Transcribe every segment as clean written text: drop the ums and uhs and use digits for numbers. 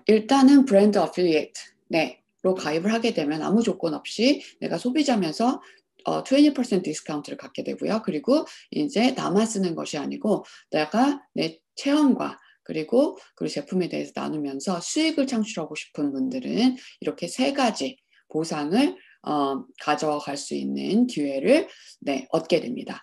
일단은 브랜드 어필리에이트 로 가입을 하게 되면 아무 조건 없이 내가 소비자면서 20% 디스카운트를 갖게 되고요. 그리고 이제 나만 쓰는 것이 아니고 내가 내 체험과 그리고 그 제품에 대해서 나누면서 수익을 창출하고 싶은 분들은 이렇게 세 가지 보상을 가져갈 수 있는 기회를 얻게 됩니다.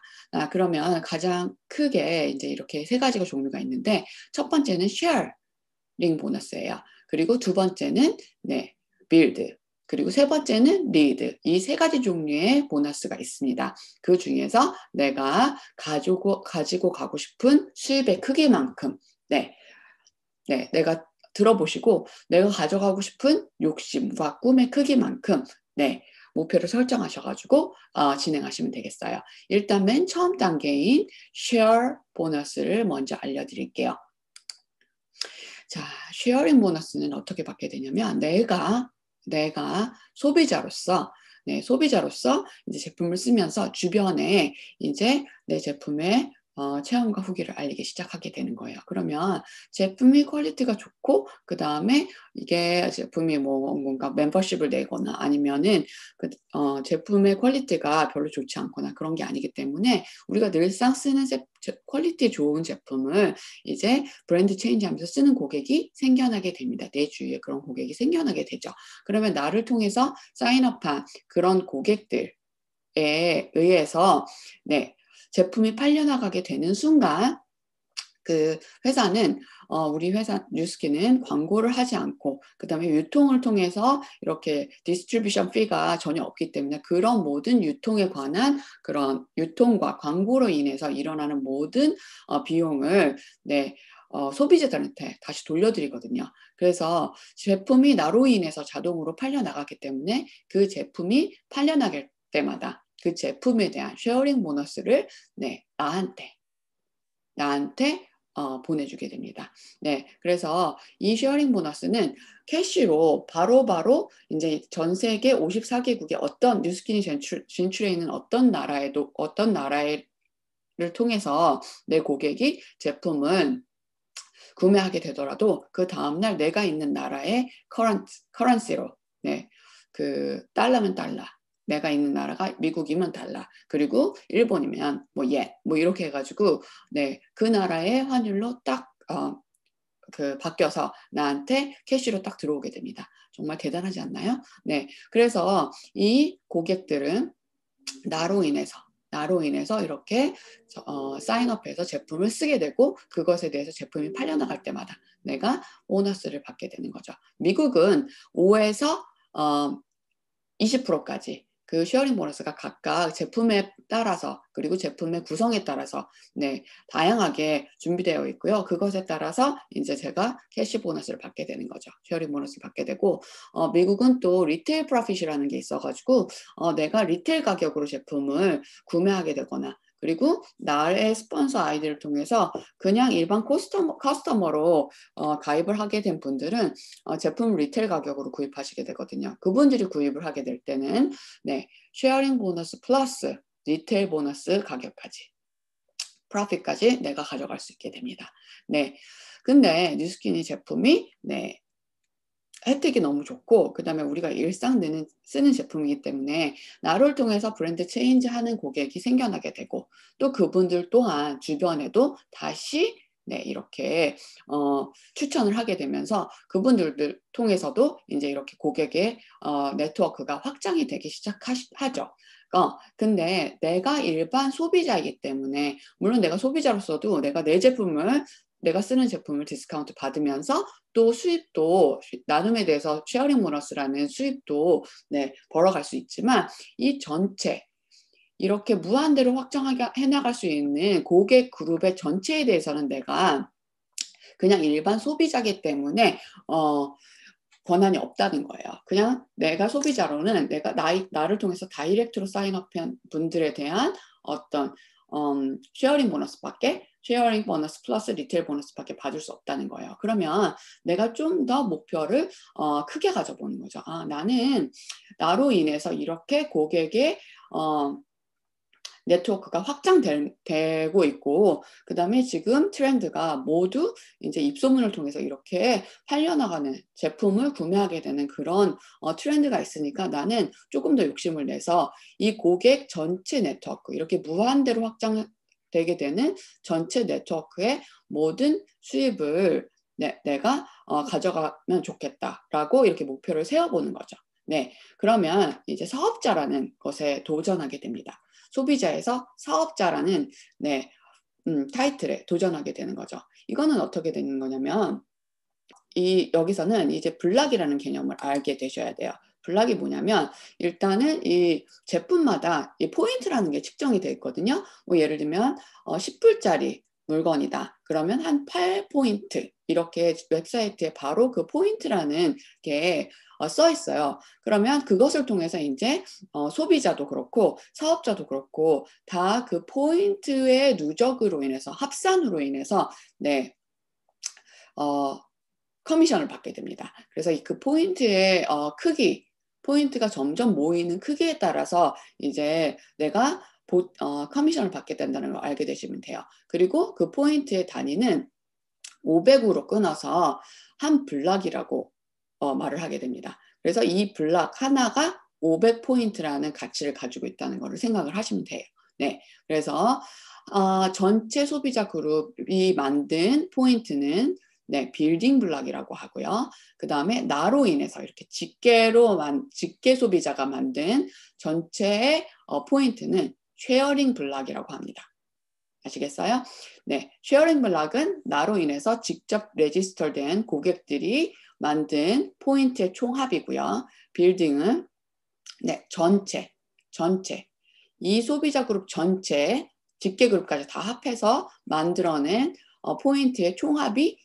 그러면 가장 크게 이제 이렇게 세 가지가 종류가 있는데 첫 번째는 쉐어링 보너스예요. 그리고 두 번째는 빌드, 그리고 세 번째는 리드. 이 세 가지 종류의 보너스가 있습니다. 그 중에서 내가 가지고 가고 싶은 수입의 크기만큼 내가 들어보시고 내가 가져가고 싶은 욕심과 꿈의 크기만큼 목표를 설정하셔가지고 진행하시면 되겠어요. 일단 맨 처음 단계인 쉐어 보너스를 먼저 알려드릴게요. 자, 쉐어링 보너스는 어떻게 받게 되냐면 내가 소비자로서 이제 제품을 쓰면서 주변에 이제 내 제품의 체험과 후기를 알리기 시작하게 되는 거예요. 그러면 제품이 퀄리티가 좋고 그 다음에 이게 제품이 뭔가 멤버십을 내거나 아니면은 제품의 퀄리티가 별로 좋지 않거나 그런 게 아니기 때문에 우리가 늘상 쓰는 퀄리티 좋은 제품을 이제 브랜드 체인지하면서 쓰는 고객이 생겨나게 됩니다. 내 주위에 그런 고객이 생겨나게 되죠. 그러면 나를 통해서 사인업한 그런 고객들에 의해서 제품이 팔려나가게 되는 순간 그 회사는 우리 회사 뉴스킨은 광고를 하지 않고 그다음에 유통을 통해서 이렇게 디스트리뷰션 피가 전혀 없기 때문에 그런 모든 유통에 관한 그런 유통과 광고로 인해서 일어나는 모든 비용을 소비자들한테 다시 돌려드리거든요. 그래서 제품이 나로 인해서 자동으로 팔려나가기 때문에 그 제품이 팔려나갈 때마다 그 제품에 대한 쉐어링 보너스를 나한테 보내주게 됩니다. 그래서 이 쉐어링 보너스는 캐시로 바로바로 이제 전 세계 54개국의 어떤 뉴스킨이 진출해 있는 어떤 나라를 통해서 내 고객이 제품을 구매하게 되더라도 그 다음날 내가 있는 나라의 커런시로 그 달러면 달러, 내가 있는 나라가 미국이면 달러, 그리고 일본이면 이렇게 해가지고 그 나라의 환율로 딱 바뀌어서 나한테 캐시로 딱 들어오게 됩니다. 정말 대단하지 않나요? 그래서 이 고객들은 나로 인해서 이렇게 사인업해서 제품을 쓰게 되고 그것에 대해서 제품이 팔려나갈 때마다 내가 보너스를 받게 되는 거죠. 미국은 5에서 20%까지 그 쉐어링 보너스가 각각 제품에 따라서 그리고 제품의 구성에 따라서 다양하게 준비되어 있고요. 그것에 따라서 이제 제가 캐시 보너스를 받게 되는 거죠. 쉐어링 보너스를 받게 되고 미국은 또 리테일 프로핏이라는 게 있어가지고 내가 리테일 가격으로 제품을 구매하게 되거나 그리고 나의 스폰서 아이디를 통해서 그냥 일반 커스터머로 가입을 하게 된 분들은 제품 리테일 가격으로 구입하시게 되거든요. 그분들이 구입을 하게 될 때는 쉐어링 보너스 플러스 리테일 보너스 가격까지 프로핏까지 내가 가져갈 수 있게 됩니다. 근데 뉴스킨이 제품이 혜택이 너무 좋고 그 다음에 우리가 일상 쓰는 제품이기 때문에 나를 통해서 브랜드 체인지하는 고객이 생겨나게 되고 또 그분들 또한 주변에도 다시 이렇게 추천을 하게 되면서 그분들 통해서도 이제 이렇게 고객의 네트워크가 확장이 되기 시작하죠. 근데 내가 일반 소비자이기 때문에 물론 내가 소비자로서도 내가 쓰는 제품을 디스카운트 받으면서 또 수입도 나눔에 대해서 쉐어링 보너스라는 수입도 벌어갈 수 있지만 이 전체 이렇게 무한대로 확장하게 해나갈 수 있는 고객 그룹의 전체에 대해서는 내가 그냥 일반 소비자이기 때문에 권한이 없다는 거예요. 그냥 내가 소비자로는 나를 통해서 다이렉트로 사인업한 분들에 대한 어떤 쉐어링 보너스 플러스 리테일 보너스밖에 받을 수 없다는 거예요. 그러면 내가 좀 더 목표를 크게 가져보는 거죠. 나는 나로 인해서 이렇게 고객의 네트워크가 확장되고 있고, 그 다음에 지금 트렌드가 모두 이제 입소문을 통해서 이렇게 팔려나가는 제품을 구매하게 되는 그런 트렌드가 있으니까 나는 조금 더 욕심을 내서 이 고객 전체 네트워크, 이렇게 무한대로 확장되게 되는 전체 네트워크의 모든 수입을 내가 가져가면 좋겠다라고 이렇게 목표를 세워보는 거죠. 네, 그러면 이제 사업자라는 것에 도전하게 됩니다. 소비자에서 사업자라는 타이틀에 도전하게 되는 거죠. 이거는 어떻게 되는 거냐면 여기서는 이제 블락이라는 개념을 알게 되셔야 돼요. 블락이 뭐냐면 일단은 이 제품마다 이 포인트라는 게 측정이 되어 있거든요. 뭐 예를 들면 10불짜리 물건이다. 그러면 한 8포인트 이렇게 웹사이트에 바로 그 포인트라는 게 써 있어요. 그러면 그것을 통해서 이제 소비자도 그렇고 사업자도 그렇고 다 그 포인트의 누적으로 인해서 합산으로 인해서 커미션을 받게 됩니다. 그래서 그 포인트의 크기, 포인트가 점점 모이는 크기에 따라서 이제 내가 커미션을 받게 된다는 걸 알게 되시면 돼요. 그리고 그 포인트의 단위는 500으로 끊어서 한 블락이라고 말을 하게 됩니다. 그래서 이 블락 하나가 500포인트라는 가치를 가지고 있다는 것을 생각을 하시면 돼요. 네, 그래서 전체 소비자 그룹이 만든 포인트는 빌딩 블락이라고 하고요. 그 다음에 나로 인해서 이렇게 직계 소비자가 만든 전체의 포인트는 쉐어링 블락이라고 합니다. 아시겠어요? 네, 쉐어링 블락은 나로 인해서 직접 레지스터된 고객들이 만든 포인트의 총합이고요. 빌딩은 전체 이 소비자 그룹 전체 직계 그룹까지 다 합해서 만들어낸 포인트의 총합이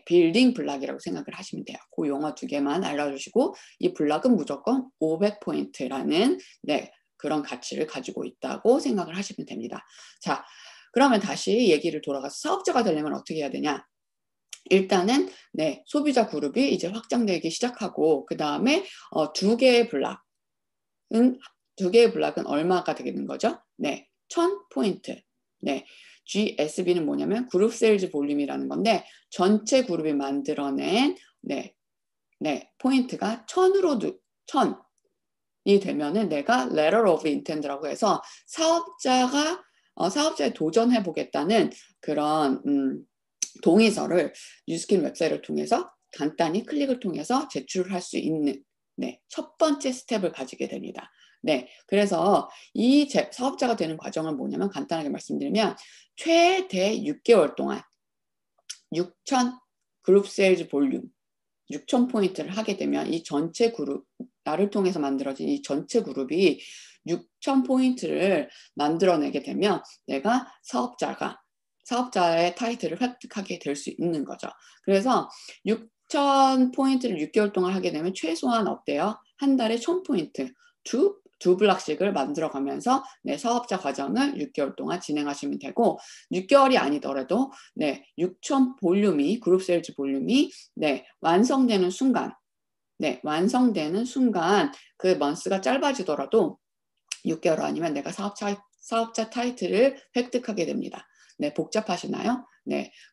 빌딩 블락이라고 생각을 하시면 돼요. 그 용어 두 개만 알려주시고 이 블락은 무조건 500포인트라는 그런 가치를 가지고 있다고 생각을 하시면 됩니다. 자, 그러면 다시 얘기를 돌아가서 사업자가 되려면 어떻게 해야 되냐? 일단은 소비자 그룹이 이제 확장되기 시작하고 그 다음에 두 개의 블락은 얼마가 되는 거죠? 1000포인트. GSB는 뭐냐면 그룹 세일즈 볼륨이라는 건데 전체 그룹이 만들어낸 포인트가 1000이 되면은 내가 letter of intent라고 해서 사업자에 도전해 보겠다는 그런 동의서를 뉴스킨 웹사이트를 통해서 간단히 클릭을 통해서 제출을 할 수 있는 첫 번째 스텝을 가지게 됩니다. 그래서 이 사업자가 되는 과정은 뭐냐면 간단하게 말씀드리면 최대 6개월 동안 6,000 그룹 세일즈 볼륨 6,000포인트를 하게 되면 이 전체 그룹, 나를 통해서 만들어진 이 전체 그룹이 6,000포인트를 만들어내게 되면 내가 사업자의 타이틀을 획득하게 될 수 있는 거죠. 그래서 6,000포인트를 6개월 동안 하게 되면 최소한 어때요? 한 달에 1,000포인트, 두 블락씩을 만들어가면서 사업자 과정을 6개월 동안 진행하시면 되고 6개월이 아니더라도 6,000 볼륨이 그룹 세일즈 볼륨이 완성되는 순간 그 먼스가 짧아지더라도 6개월 아니면 내가 사업자 타이틀을 획득하게 됩니다. 복잡하시나요?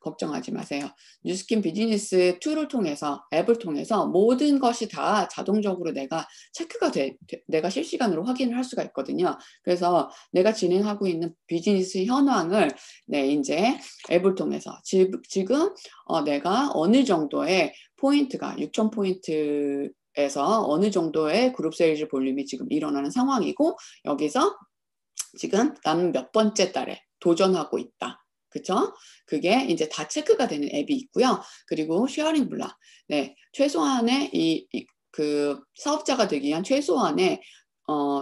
걱정하지 마세요. 뉴스킨 비즈니스 툴을 통해서 앱을 통해서 모든 것이 다 자동적으로 내가 체크가 내가 실시간으로 확인을 할 수가 있거든요. 그래서 내가 진행하고 있는 비즈니스 현황을 이제 앱을 통해서 지금 내가 어느 정도의 포인트가 6,000포인트에서 어느 정도의 그룹 세일즈 볼륨이 지금 일어나는 상황이고 여기서 지금 나는 몇 번째 달에 도전하고 있다. 그쵸? 그게 이제 다 체크가 되는 앱이 있고요. 그리고 쉐어링 블락. 최소한의 그 사업자가 되기 위한 최소한의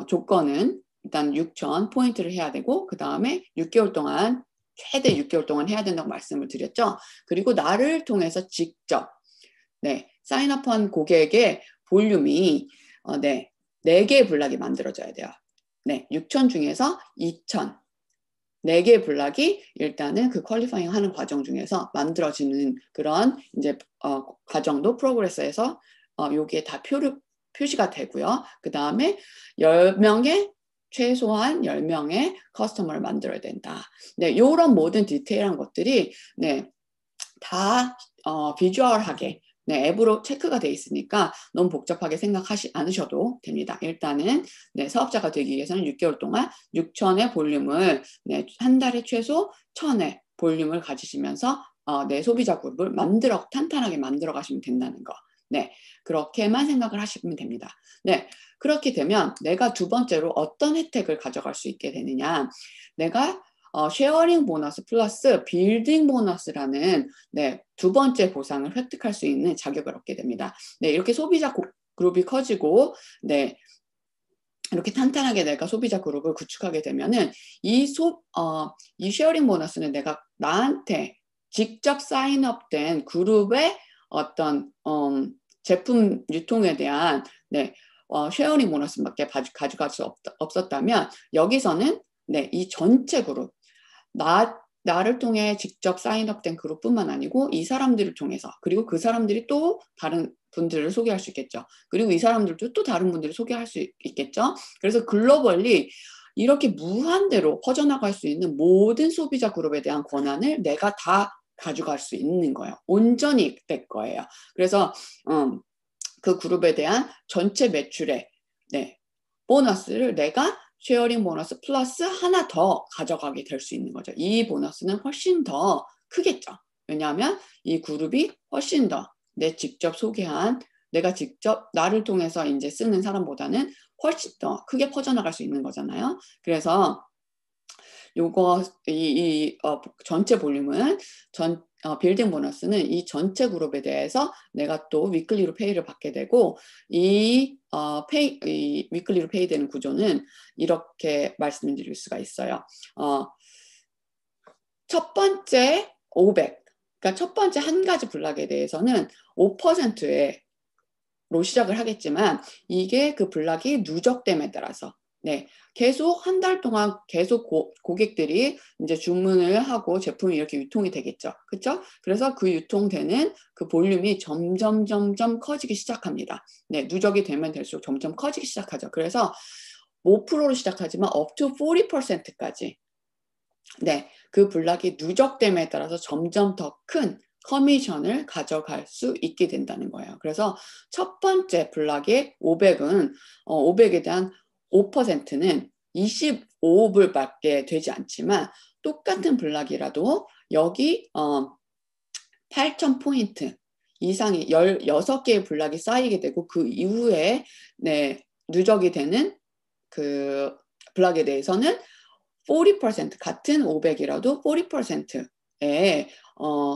조건은 일단 6,000 포인트를 해야 되고 그 다음에 6개월 동안 최대 6개월 동안 해야 된다고 말씀을 드렸죠. 그리고 나를 통해서 직접 사인업한 고객의 볼륨이 4개의 블락이 만들어져야 돼요. 6,000 중에서 2,000 4개의 블락이 일단은 그 퀄리파잉 하는 과정 중에서 만들어지는 그런 이제 과정도 프로그레스에서 여기에 다 표시가 되고요. 그 다음에 10명의 최소한 10명의 커스터머를 만들어야 된다. 네, 이런 모든 디테일한 것들이 네, 다 비주얼하게 네, 앱으로 체크가 돼 있으니까 너무 복잡하게 생각하지 않으셔도 됩니다. 일단은 네, 사업자가 되기 위해서는 6개월 동안 6천의 볼륨을 네, 한 달에 최소 1,000의 볼륨을 가지시면서 내 소비자 그룹을 탄탄하게 만들어 가시면 된다는 거. 네, 그렇게만 생각을 하시면 됩니다. 네, 그렇게 되면 내가 두 번째로 어떤 혜택을 가져갈 수 있게 되느냐. 내가 쉐어링 보너스 플러스 빌딩 보너스라는 네, 두 번째 보상을 획득할 수 있는 자격을 얻게 됩니다. 네, 이렇게 소비자 그룹이 커지고 네, 이렇게 탄탄하게 내가 소비자 그룹을 구축하게 되면은 이 쉐어링 보너스는 내가 나한테 직접 사인업된 그룹의 어떤 제품 유통에 대한 네, 쉐어링 보너스밖에 가져갈 수 없었다면 여기서는 네, 이 전체 그룹 나를 통해 직접 사인업된 그룹뿐만 아니고 이 사람들을 통해서 그리고 그 사람들이 또 다른 분들을 소개할 수 있겠죠. 그리고 이 사람들도 또 다른 분들을 소개할 수 있겠죠. 그래서 글로벌리 이렇게 무한대로 퍼져나갈 수 있는 모든 소비자 그룹에 대한 권한을 내가 다 가져갈 수 있는 거예요. 온전히 될 거예요. 그래서 그 그룹에 대한 전체 매출의 네, 보너스를 내가 쉐어링 보너스 플러스 하나 더 가져가게 될 수 있는 거죠. 이 보너스는 훨씬 더 크겠죠. 왜냐하면 이 그룹이 훨씬 더 직접 소개한 내가 직접 나를 통해서 이제 쓰는 사람보다는 훨씬 더 크게 퍼져나갈 수 있는 거잖아요. 그래서 요거 전체 볼륨은 빌딩 보너스는 이 전체 그룹에 대해서 내가 또 위클리로 페이를 받게 되고 이 위클리로 페이 되는 구조는 이렇게 말씀드릴 수가 있어요. 첫 번째 500, 그러니까 첫 번째 한 가지 블락에 대해서는 5%로 시작을 하겠지만 이게 그 블락이 누적됨에 따라서 네, 계속 한 달 동안 계속 고객들이 이제 주문을 하고 제품이 이렇게 유통이 되겠죠. 그렇죠? 그래서 그 유통되는 그 볼륨이 점점 커지기 시작합니다. 네, 누적이 되면 될수록 점점 커지기 시작하죠. 그래서 5%로 시작하지만 up to 40%까지 네, 그 블락이 누적됨에 따라서 점점 더 큰 커미션을 가져갈 수 있게 된다는 거예요. 그래서 첫 번째 블락의 500은 500에 대한 5%는 25불밖에 되지 않지만 똑같은 블락이라도 여기 8,000포인트 이상이 16개의 블락이 쌓이게 되고 그 이후에 네, 누적이 되는 그 블락에 대해서는 40% 같은 500이라도 40%의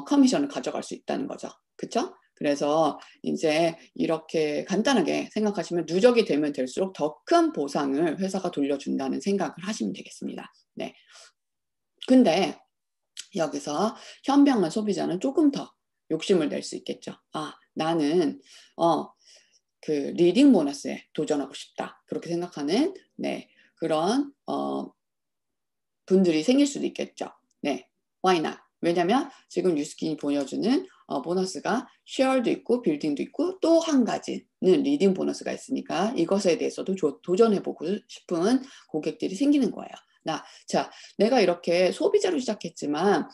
커미션을 가져갈 수 있다는 거죠. 그렇죠? 그래서 이제 이렇게 간단하게 생각하시면 누적이 되면 될수록 더 큰 보상을 회사가 돌려준다는 생각을 하시면 되겠습니다. 네. 근데 여기서 현명한 소비자는 조금 더 욕심을 낼 수 있겠죠. 나는 그 리딩 보너스에 도전하고 싶다. 그렇게 생각하는 네, 그런 분들이 생길 수도 있겠죠. 네, why not? 왜냐면 지금 뉴스킨이 보여주는 보너스가 쉐어도 있고 빌딩도 있고 또 한 가지는 리딩 보너스가 있으니까 이것에 대해서도 도전해보고 싶은 고객들이 생기는 거예요. 자, 내가 이렇게 소비자로 시작했지만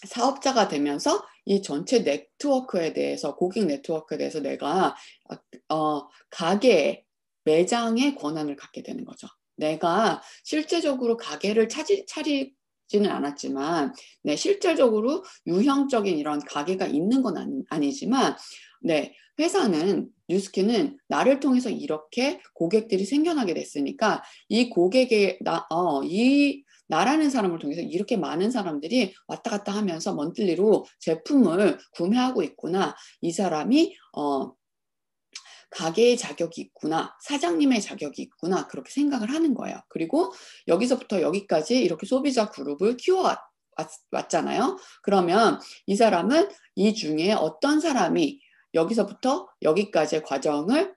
사업자가 되면서 이 전체 네트워크에 대해서 고객 네트워크에 대해서 내가 가게 매장의 권한을 갖게 되는 거죠. 내가 실제적으로 가게를 차리지는 않았지만 네, 실질적으로 유형적인 이런 가게가 있는 건 아니지만 네, 회사는 뉴스킨은 나를 통해서 이렇게 고객들이 생겨나게 됐으니까 이 고객의 나라는 사람을 통해서 이렇게 많은 사람들이 왔다 갔다 하면서 먼틀리로 제품을 구매하고 있구나. 이 사람이 가게의 자격이 있구나. 사장님의 자격이 있구나. 그렇게 생각을 하는 거예요. 그리고 여기서부터 여기까지 이렇게 소비자 그룹을 키워왔잖아요. 그러면 이 사람은 이 중에 어떤 사람이 여기서부터 여기까지의 과정을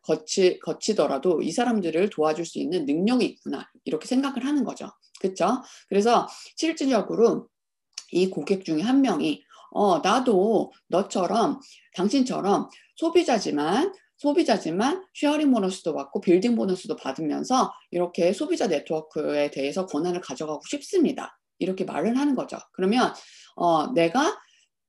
거치더라도 이 사람들을 도와줄 수 있는 능력이 있구나. 이렇게 생각을 하는 거죠. 그렇죠? 그래서 실질적으로 이 고객 중에 한 명이 나도 당신처럼 소비자지만 소비자지만 쉐어링 보너스도 받고 빌딩 보너스도 받으면서 이렇게 소비자 네트워크에 대해서 권한을 가져가고 싶습니다. 이렇게 말을 하는 거죠. 그러면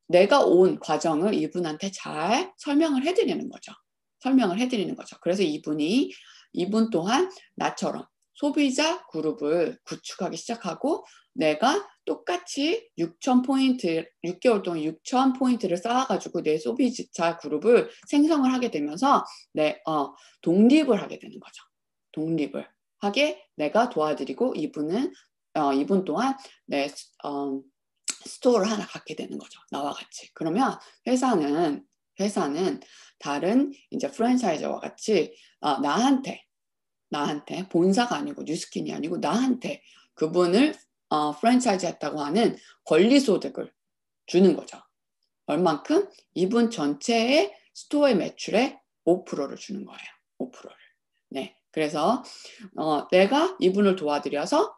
내가 온 과정을 이분한테 잘 설명을 해드리는 거죠. 설명을 해드리는 거죠. 그래서 이분 또한 나처럼 소비자 그룹을 구축하기 시작하고 내가 똑같이 6개월 동안 6,000포인트를 쌓아가지고 내 소비자 그룹을 생성을 하게 되면서 독립을 하게 되는 거죠. 독립을 하게 내가 도와드리고 이분 또한 내 스토어를 하나 갖게 되는 거죠. 나와 같이. 그러면 회사는 다른 이제 프랜차이즈와 같이 나한테 본사가 아니고 뉴스킨이 아니고 나한테 그분을 프랜차이즈 했다고 하는 권리소득을 주는 거죠. 얼만큼? 이분 전체의 스토어의 매출의 5%를 주는 거예요. 5%를. 네. 그래서 내가 이분을 도와드려서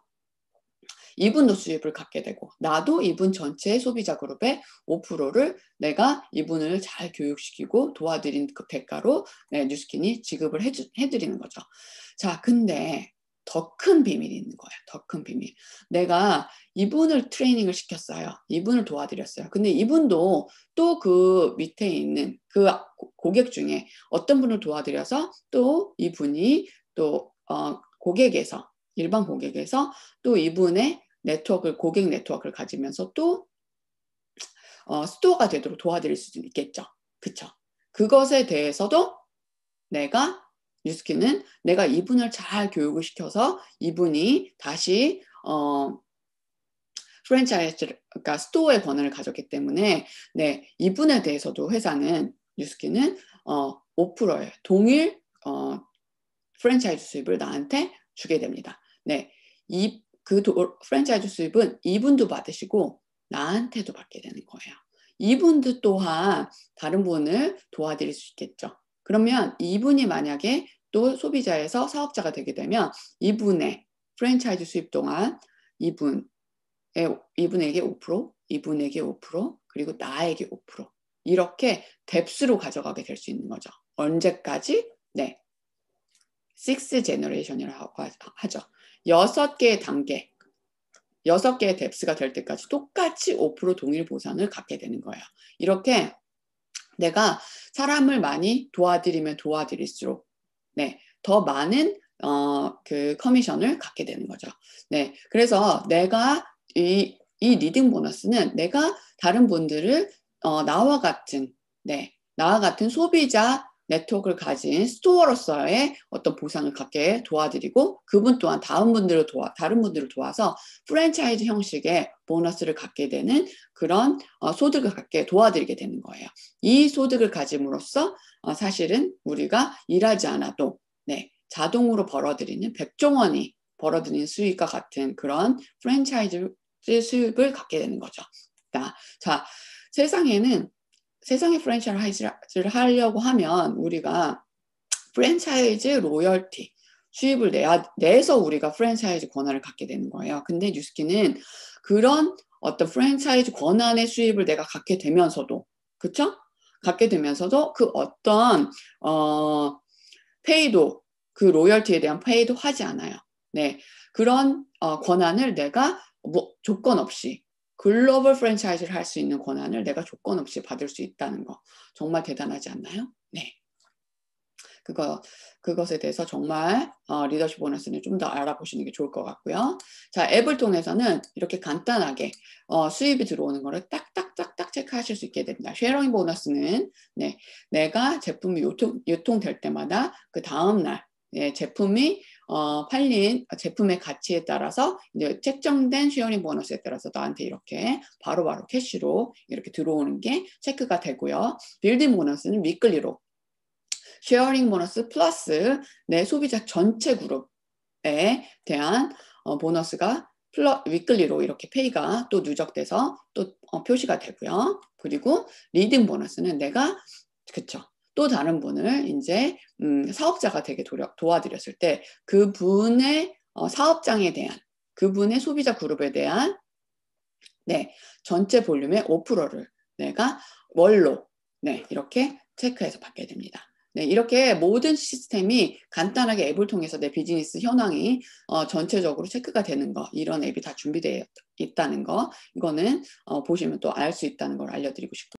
이분도 수입을 갖게 되고 나도 이분 전체의 소비자 그룹의 5%를 내가 이분을 잘 교육시키고 도와드린 그 대가로 뉴스킨이 지급을 해드리는 거죠. 자, 근데 더 큰 비밀이 있는 거예요. 더 큰 비밀. 내가 이분을 트레이닝을 시켰어요. 이분을 도와드렸어요. 근데 이분도 또 그 밑에 있는 그 고객 중에 어떤 분을 도와드려서 또 이분이 또 일반 고객에서 또 이분의 고객 네트워크를 가지면서 또 스토어가 되도록 도와드릴 수도 있겠죠. 그쵸? 그것에 대해서도 뉴스킨은 내가 이분을 잘 교육을 시켜서 이분이 다시 그러니까 스토어의 권한을 가졌기 때문에 이분에 대해서도 뉴스킨은 5%예요. 동일 프랜차이즈 수입을 나한테 주게 됩니다. 프랜차이즈 수입은 이분도 받으시고 나한테도 받게 되는 거예요. 이분도 또한 다른 분을 도와드릴 수 있겠죠. 그러면 이분이 만약에 또 소비자에서 사업자가 되게 되면 이분의 프랜차이즈 수입 동안 이분에게 5%, 이분에게 5%, 그리고 나에게 5% 이렇게 뎁스로 가져가게 될 수 있는 거죠. 언제까지? 6 제너레이션이라고 하죠. 6개의 단계, 6개의 뎁스가 될 때까지 똑같이 5% 동일 보상을 갖게 되는 거예요. 이렇게 내가 사람을 많이 도와드리면 도와드릴수록 더 많은 그 커미션을 갖게 되는 거죠. 그래서 내가 이 리딩 보너스는 내가 다른 분들을 나와 같은 소비자 네트워크를 가진 스토어로서의 어떤 보상을 갖게 도와드리고 그분 또한 다른 분들을 도와서 프랜차이즈 형식의 보너스를 갖게 되는 그런 소득을 갖게 도와드리게 되는 거예요. 이 소득을 가짐으로써 사실은 우리가 일하지 않아도 자동으로 벌어들이는 100조 원이 벌어들이는 수익과 같은 그런 프랜차이즈 수입을 갖게 되는 거죠. 자, 세상에 프랜차이즈를 하려고 하면 우리가 프랜차이즈 로열티 수입을 내서 우리가 프랜차이즈 권한을 갖게 되는 거예요. 근데 뉴스킨은 그런 어떤 프랜차이즈 권한의 수입을 내가 갖게 되면서도 그쵸? 갖게 되면서도 그 어떤 페이도 그 로열티에 대한 페이도 하지 않아요. 그런 권한을 내가 조건 없이 글로벌 프랜차이즈를 할 수 있는 권한을 내가 조건 없이 받을 수 있다는 거 정말 대단하지 않나요? 그것에 대해서 정말 리더십 보너스는 좀 더 알아보시는 게 좋을 것 같고요. 자, 앱을 통해서는 이렇게 간단하게 수입이 들어오는 거를 딱딱딱딱 체크하실 수 있게 됩니다. 쉐어링 보너스는 내가 제품이 유통될 때마다 그 다음날 제품이 팔린 제품의 가치에 따라서 이제 책정된 쉐어링 보너스에 따라서 나한테 이렇게 바로바로 캐시로 이렇게 들어오는 게 체크가 되고요. 빌딩 보너스는 위클리로 쉐어링 보너스 플러스 내 소비자 전체 그룹에 대한 보너스가 위클리로 이렇게 페이가 또 누적돼서 또 표시가 되고요. 그리고 리딩 보너스는 내가 또 다른 분을 이제 사업자가 되게 도와드렸을 때 그분의 사업장에 대한 그분의 소비자 그룹에 대한 전체 볼륨의 5%를 내가 월로 이렇게 체크해서 받게 됩니다. 네, 이렇게 모든 시스템이 간단하게 앱을 통해서 내 비즈니스 현황이 전체적으로 체크가 되는 거, 이런 앱이 다 준비되어 있다는 거, 이거는 보시면 또 알 수 있다는 걸 알려드리고 싶습니다.